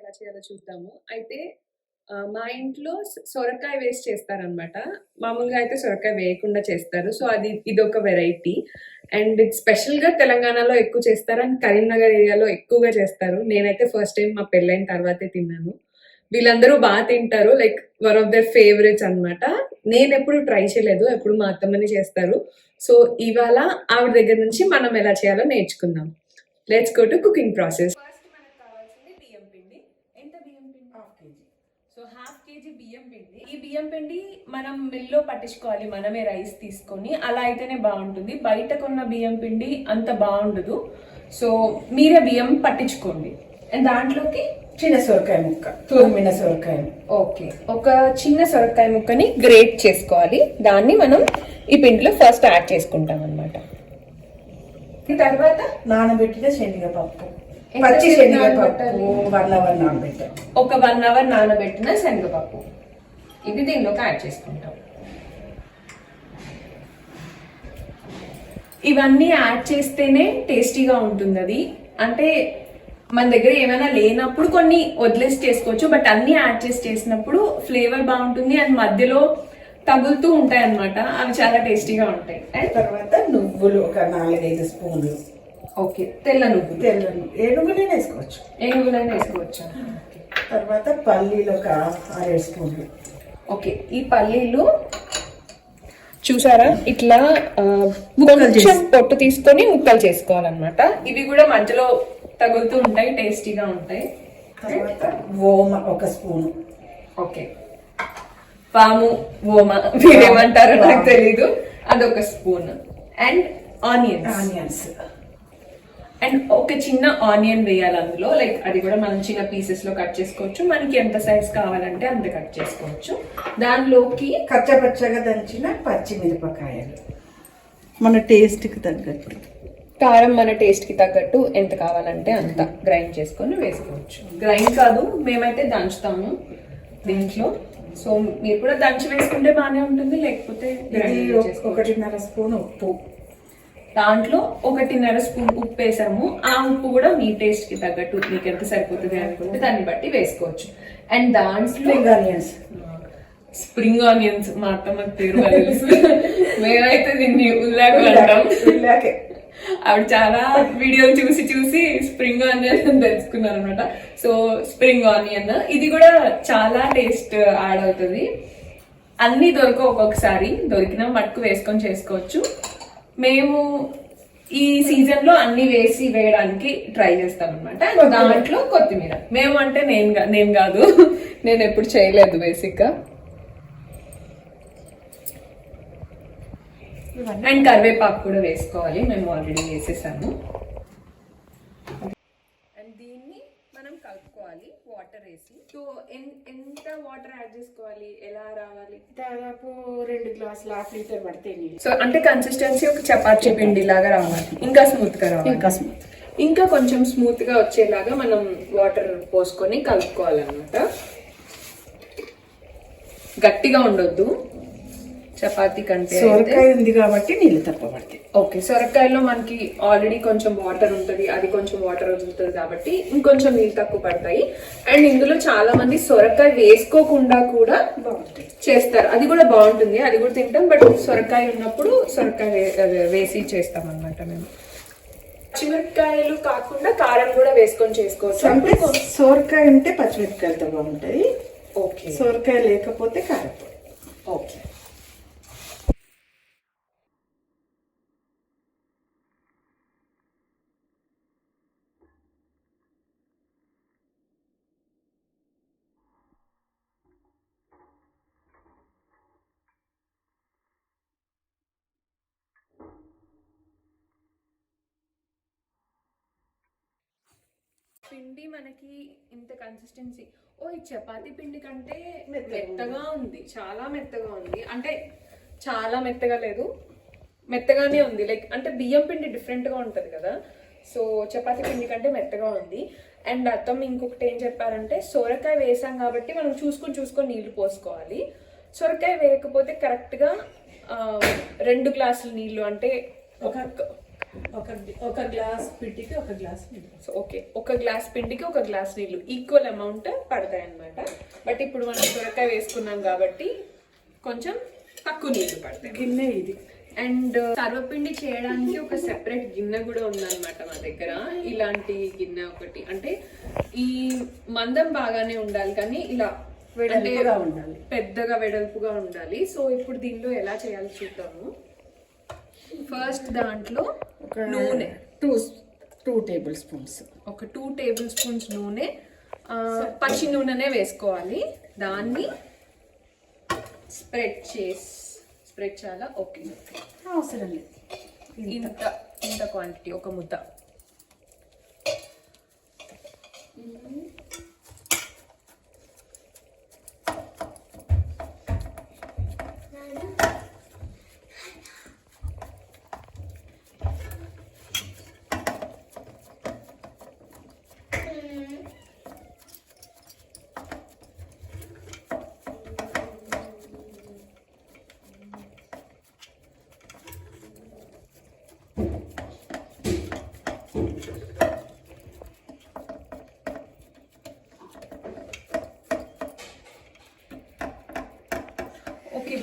ఎలా చేయాలో చూద్దాము. అయితే మా ఇంట్లో సొరకాయ వేసి చేస్తారనమాట. మామూలుగా అయితే సొరకాయ వేయకుండా చేస్తారు. సో, ఇదొక వెరైటీ. అండ్ ఇది స్పెషల్‌గా తెలంగాణలో ఎక్కువ చేస్తారు. అండ్ కరీంనగర్ ఏరియాలో ఎక్కువగా చేస్తారు. నేనైతే ఫస్ట్ టైమ్ మా పెళ్ళైన తర్వాతే తిన్నాను. వీళ్ళందరూ తింటారు. Like one of their favourites అనమాట. నేనెప్పుడు ట్రై చేయలేదు. ఎప్పుడు మా అత్తమ్మనే చేస్తారు. సో, ఇవాళ ఆవిడ దగ్గర నుంచి మనం ఎలా చేయాలో నేర్చుకుందాం. Let's go to cooking process. So half KG బియ్యం పిండి. ఈ బియ్యం పిండి మనం మిల్లో పట్టించుకోవాలి, మనమే రైస్ తీసుకొని. అలా అయితేనే బాగుంటుంది. బయట కొన్న బియ్యం పిండి అంత బాగుండదు. సో మీరే బియ్యం పట్టించుకోండి. అండ్ దాంట్లోకి చిన్న సొరకాయ ముక్క, తురిమిన సొరకాయ. ఓకే, ఒక చిన్న సొరకాయ ముక్కని గ్రేట్ చేసుకోవాలి. దాన్ని మనం ఈ పిండిలో ఫస్ట్ యాడ్ చేసుకుంటాం అన్నమాట. తర్వాత నానబెట్టిన శనగపప్పు, పచ్చి శనగపప్పు 1 అవర్ నానబెట్టాం. ఒక 1 అవర్ నానబెట్టిన శనగపప్పు ఇది దీనిలోకి యాడ్ చేసుకుంటాం. ఇవన్నీ యాడ్ చేస్తేనే టేస్టీగా ఉంటుంది. అది అంటే మన దగ్గర ఏమైనా లేనప్పుడు కొన్ని వదిలేసి చేసుకోవచ్చు, బట్ అన్ని యాడ్ చేసినప్పుడు ఫ్లేవర్ బాగుంటుంది. అండ్ మధ్యలో తగులుతూ ఉంటాయి అన్నమాట. అవి చాలా టేస్టీగా ఉంటాయి. అండ్ తర్వాత నువ్వులు ఒక 4-5 స్పూన్లు. ఓకే, తెల్ల నువ్వులు. ఏ నువ్వులైనా వేసుకోవచ్చు. ఏ నువ్వులైనా వేసుకోవచ్చు. తర్వాత పల్లీలు ఒక 6-7 స్పూన్లు. ఓకే, ఈ పల్లీలు చూసారా ఇట్లా కొంచెం పొట్టు తీసుకొని ముక్కలు చేసుకోవాలన్నమాట. ఇవి కూడా మధ్యలో తగులుతూ ఉంటాయి, టేస్టీగా ఉంటాయి. తర్వాత ఓమ ఒక స్పూను. ఓకే, పాము ఓమ మీరేమంటారో నాకు తెలీదు, అదొక స్పూన్. అండ్ ఆనియన్స్ అండ్ ఒక చిన్న ఆనియన్ వేయాలి అందులో. లైక్ అది కూడా మనం చిన్న పీసెస్ లో కట్ చేసుకోవచ్చు. మనకి ఎంత సైజ్ కావాలంటే అంత కట్ చేసుకోవచ్చు. దానిలోకి కచ్చపచ్చగా దంచిన పచ్చిమిరపకాయలు, మన టేస్ట్ కి తగ్గట్టు కారం, మన టేస్ట్ కి తగ్గట్టు ఎంత కావాలంటే అంత గ్రైండ్ చేసుకొని వేసుకోవచ్చు. గ్రైండ్ కాదు, మేమైతే దంచుతాము దీంట్లో. సో మీరు కూడా దంచి వేసుకుంటే బాగానే ఉంటుంది. లేకపోతే 1.5 స్పూన్ ఉప్పు, దాంట్లో 1.5 స్పూన్ ఉప్పు వేసాము. ఆ ఉప్పు కూడా మీ టేస్ట్ కి తగ్గట్టు మీకు ఎంత సరిపోతుంది అనుకుంటే దాన్ని బట్టి వేసుకోవచ్చు. అండ్ దాంట్లో స్ప్రింగ్ ఆనియన్స్ మా అత్తమ్మకి పేరు తెలుసు. మేమైతే దీన్ని ఉల్లాకులు అంటాం. ఆవిడ చాలా వీడియోలు చూసి స్ప్రింగ్ ఆనియన్ తెలుసుకున్నారు అనమాట. సో స్ప్రింగ్ ఆనియన్ ఇది కూడా చాలా టేస్ట్ యాడ్ అవుతుంది. అన్ని దొరకవు, ఒక్కొక్కసారి దొరికిన మట్టుకు వేసుకొని చేసుకోవచ్చు. మేము ఈ సీజన్ లో అన్ని వేయడానికి ట్రై చేస్తాం అనమాట. దాంట్లో కొత్తిమీర, మేము అంటే నేను కాదు, నేను ఎప్పుడు చేయలేదు బేసిక్ గా. అండ్ కరివేపాకు కూడా వేసుకోవాలి, మేము ఆల్రెడీ వేసేసాము. అండ్ దీన్ని మనం కలుపుకోవాలి వాటర్ వేసి. సో ఎంత వాటర్ యాడ్ చేసుకోవాలి, ఎలా రావాలి? దాదాపు 2 గ్లాసులు 1/2 లీటర్ పడితే. సో అంటే కన్సిస్టెన్సీ ఒక చపాతీ పిండి లాగా రావాలి, ఇంకా స్మూత్ గా రావాలి. ఇంకా కొంచెం స్మూత్ గా వచ్చేలాగా మనం వాటర్ పోసుకొని కలుపుకోవాలన్నమాట. గట్టిగా ఉండొద్దు, చపాతీ కంటే. సొరకాయ ఉంది కాబట్టి నీళ్ళు తక్కువ పడతాయి. ఓకే, సొరకాయలో మనకి ఆల్రెడీ కొంచెం వాటర్ ఉంటుంది, అది కొంచెం వాటర్ వదులుతుంది కాబట్టి ఇంకొంచెం నీళ్ళు తక్కువ పడతాయి. అండ్ ఇందులో చాలా మంది సొరకాయ వేసుకోకుండా కూడా చేస్తారు, అది కూడా బాగుంటుంది, అది కూడా తింటాం. బట్ సొరకాయ ఉన్నప్పుడు సొరకాయ వేసి చేస్తాం అన్నమాట మేము. పచ్చిమిరపకాయలు కాకుండా కారం కూడా వేసుకొని చేసుకోవచ్చు. అంటే సొరకాయ ఉంటే పచ్చిమిరపకాయలతో బాగుంటది. ఓకే, సొరకాయ లేకపోతే కారం. ఓకే, పిండి మనకి ఇంత కన్సిస్టెన్సీ. ఈ చపాతీ పిండి కంటే మెత్తగా ఉంది, చాలా మెత్తగా ఉంది. అంటే చాలా మెత్తగా లేదు, మెత్తగానే ఉంది. లైక్ అంటే బియ్యం పిండి డిఫరెంట్ గా ఉంటది కదా, సో చపాతీ పిండి కంటే మెత్తగా ఉంది. అండ్ అత్తమ్మ ఇంకొకటి ఏం చెప్పారంటే, సొరకాయ వేసాం కాబట్టి మనం చూసుకొని నీళ్లు పోసుకోవాలి. సొరకాయ వేయకపోతే కరెక్ట్ గా 2 గ్లాసులు నీళ్లు, అంటే ఒక గ్లాస్ పిండికి ఒక గ్లాస్ నీళ్ళు. సో ఓకే, ఒక గ్లాస్ పిండికి ఒక గ్లాస్ నీళ్ళు ఈక్వల్ అమౌంట్ పడతాయి అన్నమాట. బట్ ఇప్పుడు మనం సొరకాయ వేసుకున్నాం కాబట్టి కొంచెం తక్కువ నీళ్ళు పడతాయి. గిన్నె ఇది. అండ్ సర్వపిండి చేయడానికి ఒక సెపరేట్ గిన్నె కూడా ఉందన్నమాట మా దగ్గర. ఇలాంటి గిన్నె ఒకటి, అంటే ఈ మందం బాగానే ఉండాలి కానీ ఇలా వెడల్పుగా ఉండాలి, పెద్దగా వెడల్పుగా ఉండాలి. సో ఇప్పుడు దీనిలో ఎలా చేయాలి చూద్దాము. ఫస్ట్ దాంట్లో నూనె 2 టేబుల్ స్పూన్స్, ఒక 2 టేబుల్ స్పూన్స్ నూనె, పచ్చి నూనెనే వేసుకోవాలి. దాన్ని స్ప్రెడ్ చాలా. ఓకే, అవసరం లేదు, ఇంత క్వాంటిటీ, ఒక ముద్ద.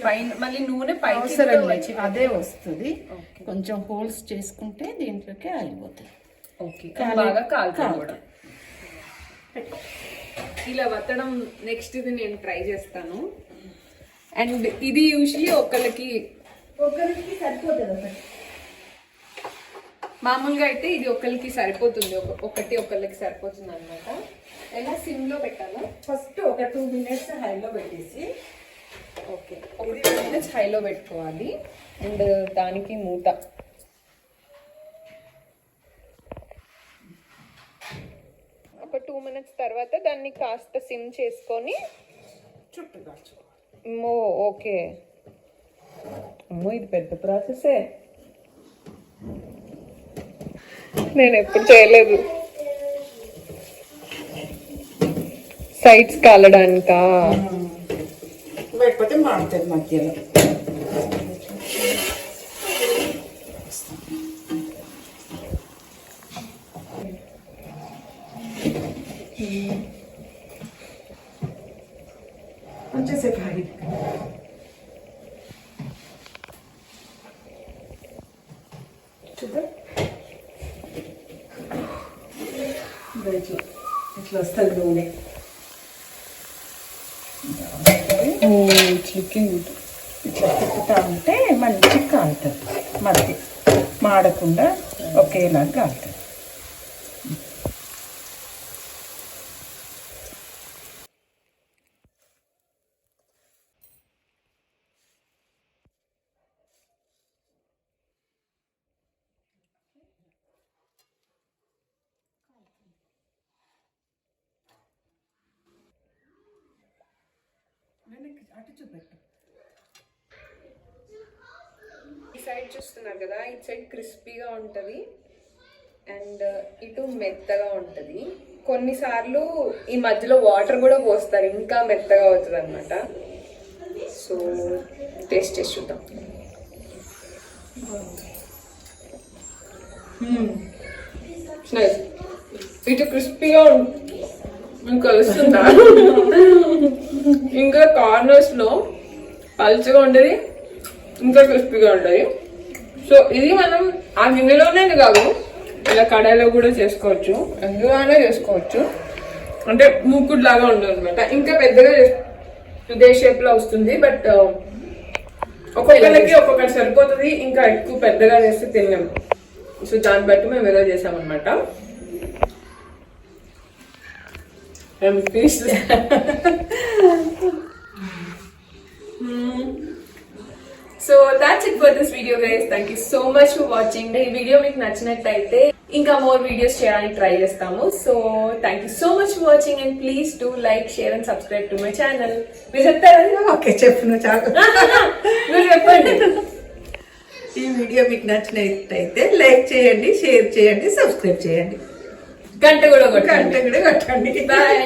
పైన మళ్ళీ నూనె పైకి అదే వస్తుంది. కొంచెం హోల్స్ చేసుకుంటే దీంట్లోకి ఆగిపోతుంది. ఓకే, బాగా కాలుతుంది కూడా. ఇలా వత్తడం నెక్స్ట్ ఇది నేను ట్రై చేస్తాను. అండ్ ఇది యూజువల్లీ ఒకరికి సరిపోతుంది. మామూలుగా అయితే ఇది ఒకరికి సరిపోతుంది, ఒకరికి సరిపోతుంది అనమాట. ఎలా సిమ్ లో పెట్టాలా? ఫస్ట్ ఒక 2 minutes హైలో పెట్టేసి, ఓకే, ఒక 2 minutes హైలో పెట్టుకోవాలి. అండ్ దానికి మూత. ఒక 2 minutes తర్వాత దాన్ని కాస్త సిమ్ చేసుకొని చుట్టూ కాల్చుకోవాలి. ఓకే, ఇది పెద్ద ప్రాసెసే, నేను ఎప్పుడు చేయలేదు. సైడ్స్ కాలడానికా? లేకపోతే మాడుతుంది మధ్యలో. కొంచెంసేపు ఆగి చూద్దాం. ఇట్లా వస్తుంది నూనె. ఇట్లా తిప్పుతా ఉంటే మంచిగా కాలుతుంది, మధ్య మాడకుండా ఒకేలాగా కాలుతుంది. అటు చూపెట్టు. ఈ సైడ్ చూస్తున్నారు కదా, ఈ సైడ్ క్రిస్పీగా ఉంటుంది అండ్ ఇటు మెత్తగా ఉంటుంది. కొన్నిసార్లు ఈ మధ్యలో వాటర్ కూడా పోస్తారు, ఇంకా మెత్తగా అవుతుంది అనమాట. సో టేస్ట్ చేసి చూద్దాం. ఇటు క్రిస్పీగా మీకు కలుస్తుందా? ఇంకా కార్నర్స్ లో పల్చగా ఉండేది, ఇంకా క్రిస్పీగా ఉంటుంది. సో ఇది మనం ఆ గిన్నెలోనే కాదు, ఇలా కడాయిలో కూడా చేసుకోవచ్చు, ఎందులోనే చేసుకోవచ్చు. అంటే మూకుడు లాగా ఉంటుంది అనమాట. ఇంకా పెద్దగా ఇదే షేప్ లో వస్తుంది, బట్ ఒక్కొక్కరికి ఒక్కొక్కటి సరిపోతుంది. ఇంకా ఎక్కువ పెద్దగా చేస్తే తిన్నాము. సో దాన్ని బట్టి మేము ఏదో చేసామన్నమాట. So that's it for this video guys. Thank you so much for watching. ఈ వీడియో మీకు నచ్చినట్లయితే ఇంకా మోర్ వీడియోస్ చేయడానికి ట్రై చేస్తాము. So thank you so much for watching and please do like, share and subscribe to my channel. మీరు చెప్తారా? Okay, చెప్పిన చాలు. మీరు చెప్పండి. ఈ వీడియో మీకు నచ్చినట్లయితే లైక్ చేయండి, షేర్ చేయండి, సబ్స్క్రైబ్ చేయండి, గంట కూడా కొట్టండి. బాయ్.